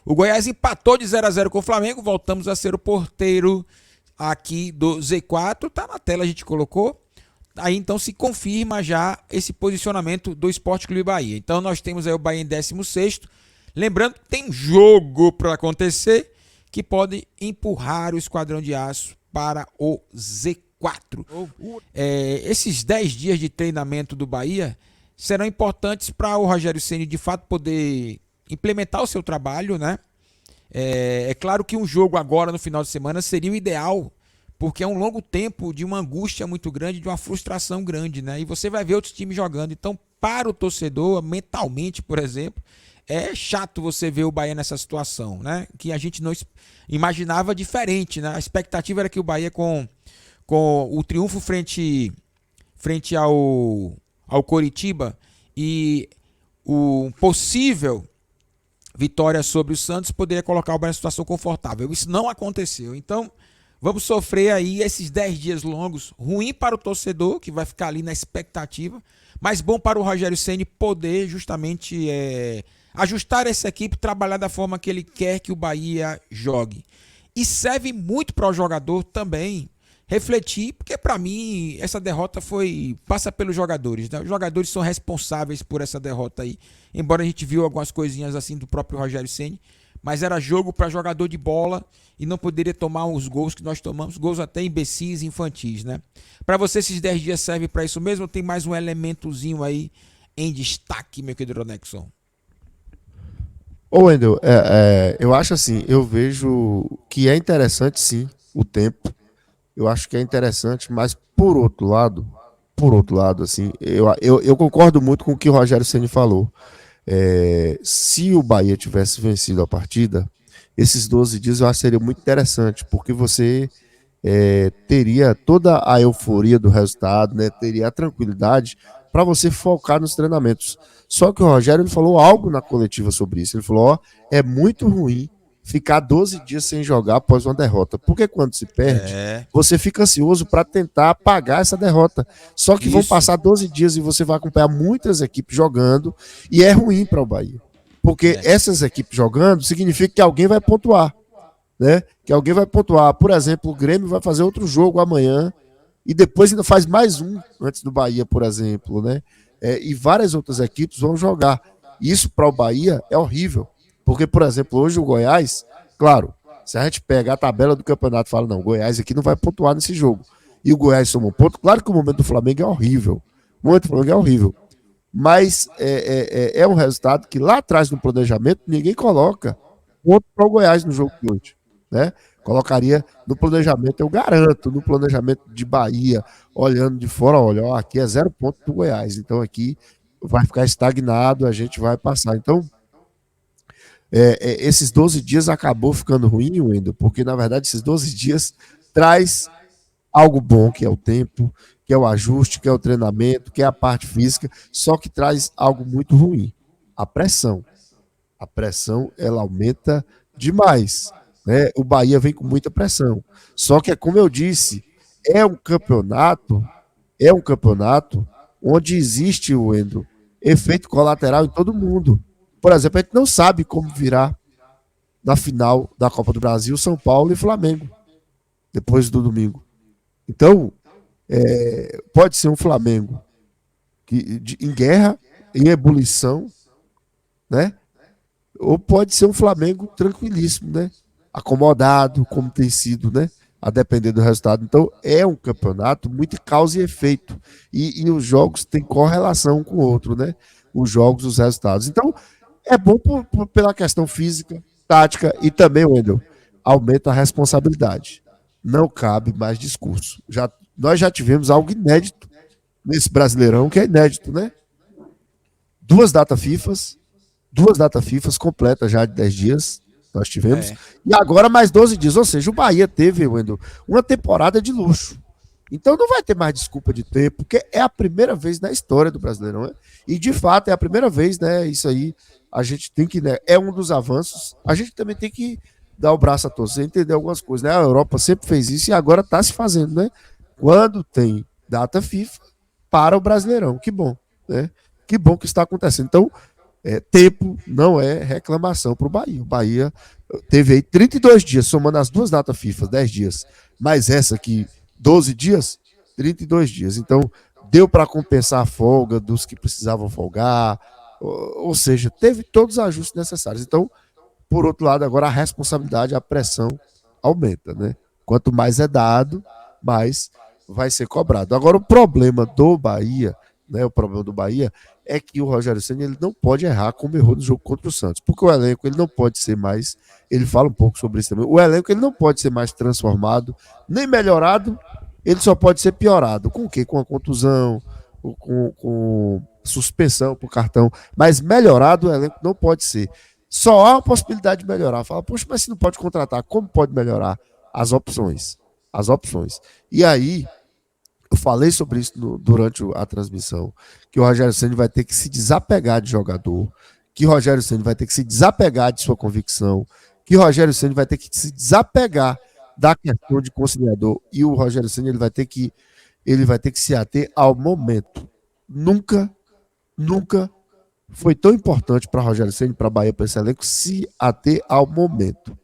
O Goiás empatou de 0-0 com o Flamengo, voltamos a ser o porteiro aqui do Z4, tá na tela, a gente colocou. Aí então se confirma já esse posicionamento do Sport Clube Bahia. Então nós temos aí o Bahia em 16º. Lembrando que tem jogo para acontecer que pode empurrar o Esquadrão de Aço para o Z4. Esses 10 dias de treinamento do Bahia serão importantes para o Rogério Ceni de fato poder implementar o seu trabalho, né? É claro que um jogo agora no final de semana seria o ideal, porque é um longo tempo de uma angústia muito grande, de uma frustração grande, né? E você vai ver outros times jogando. Então, para o torcedor, mentalmente, por exemplo, é chato você ver o Bahia nessa situação, né? Que a gente não imaginava diferente, né? A expectativa era que o Bahia com o triunfo frente ao Coritiba e o possível vitória sobre o Santos poderia colocar o Bahia em situação confortável. Isso não aconteceu. Então, vamos sofrer aí esses 10 dias longos, ruim para o torcedor, que vai ficar ali na expectativa, mas bom para o Rogério Ceni poder justamente ajustar essa equipe, trabalhar da forma que ele quer que o Bahia jogue. E serve muito para o jogador também refletir, porque para mim essa derrota passa pelos jogadores, né? Os jogadores são responsáveis por essa derrota aí. Embora a gente viu algumas coisinhas assim do próprio Rogério Ceni, mas era jogo para jogador de bola e não poderia tomar os gols que nós tomamos, gols até imbecis e infantis, né? Para você esses 10 dias servem para isso mesmo ou tem mais um elementozinho aí em destaque, meu querido Ronexon? Ô, Wendel, eu acho assim, eu vejo que é interessante sim o tempo. Eu acho que é interessante, mas por outro lado, assim, eu concordo muito com o que o Rogério Ceni falou. Se o Bahia tivesse vencido a partida, esses 12 dias eu acho que seria muito interessante, porque você teria toda a euforia do resultado, né? Teria a tranquilidade para você focar nos treinamentos. Só que o Rogério ele falou algo na coletiva sobre isso. Ele falou: ó, é muito ruim ficar 12 dias sem jogar após uma derrota, porque quando se perde, É, você fica ansioso para tentar apagar essa derrota. Só que vão isso. passar 12 dias e você vai acompanhar muitas equipes jogando e é ruim para o Bahia. Porque É, essas equipes jogando significa que alguém vai pontuar, né? Que alguém vai pontuar. Por exemplo, o Grêmio vai fazer outro jogo amanhã e depois ainda faz mais um antes do Bahia, por exemplo, né? E várias outras equipes vão jogar. Isso para o Bahia é horrível, porque, por exemplo, hoje o Goiás, claro, se a gente pegar a tabela do campeonato e fala, não, o Goiás aqui não vai pontuar nesse jogo, e o Goiás toma um ponto, claro que o momento do Flamengo é horrível, o momento do Flamengo é horrível, mas é um resultado que lá atrás no planejamento ninguém coloca ponto para o Goiás no jogo de hoje, né? Colocaria no planejamento, eu garanto, no planejamento de Bahia, olhando de fora, olha, ó, aqui é 0 ponto do Goiás, então aqui vai ficar estagnado, a gente vai passar. Então, esses 12 dias acabou ficando ruim, Wendel, porque na verdade esses 12 dias traz algo bom, que é o tempo, que é o ajuste, que é o treinamento, que é a parte física, só que traz algo muito ruim, a pressão. A pressão, ela aumenta demais, né? O Bahia vem com muita pressão. Só que, como eu disse, é um campeonato, é um campeonato onde existe, Wendel, efeito colateral em todo mundo. Por exemplo, a gente não sabe como virá na final da Copa do Brasil São Paulo e Flamengo, depois do domingo. Então, pode ser um Flamengo em guerra, em ebulição, né? Ou pode ser um Flamengo tranquilíssimo, né? Acomodado, como tem sido, né? A depender do resultado. Então, é um campeonato muito causa e efeito. E os jogos têm correlação um com o outro, né? Os jogos, os resultados. Então, é bom pela questão física, tática e também, Wendel, aumenta a responsabilidade. Não cabe mais discurso. Nós já tivemos algo inédito nesse Brasileirão, que é inédito, né? Duas datas FIFAs, duas datas FIFAs completas já de 10 dias, nós tivemos, é. e agora mais 12 dias. Ou seja, o Bahia teve, Wendel, uma temporada de luxo. Então não vai ter mais desculpa de ter, porque é a primeira vez na história do Brasileirão, né? E de fato é a primeira vez, né? Isso aí a gente tem que, né? É um dos avanços. A gente também tem que dar o braço a torcer, entender algumas coisas, né? A Europa sempre fez isso e agora está se fazendo, né? Quando tem data FIFA para o Brasileirão, que bom, né? Que bom que está acontecendo. Então Tempo não é reclamação para o Bahia. O Bahia teve aí 32 dias, somando as duas datas FIFA, 10 dias, mais essa aqui, 12 dias, 32 dias. Então, deu para compensar a folga dos que precisavam folgar, ou seja, teve todos os ajustes necessários. Então, por outro lado, agora a responsabilidade, a pressão aumenta, né? Quanto mais é dado, mais vai ser cobrado. Agora, o problema do Bahia, né? O problema do Bahia é que o Rogério Ceni ele não pode errar como errou no jogo contra o Santos, porque o elenco ele não pode ser mais, ele fala um pouco sobre isso também. O elenco ele não pode ser mais transformado, nem melhorado, ele só pode ser piorado. Com o quê? Com a contusão, com suspensão por cartão, mas melhorado o elenco não pode ser. Só há a possibilidade de melhorar. Fala, poxa, mas se não pode contratar, como pode melhorar? As opções. As opções. E aí, eu falei sobre isso durante a transmissão, que o Rogério Ceni vai ter que se desapegar de jogador, que o Rogério Ceni vai ter que se desapegar de sua convicção, que o Rogério Ceni vai ter que se desapegar da questão de conciliador, e o Rogério Ceni ele vai ter que se ater ao momento. Nunca, nunca foi tão importante para Rogério Ceni, para a Bahia, para esse elenco, se ater ao momento.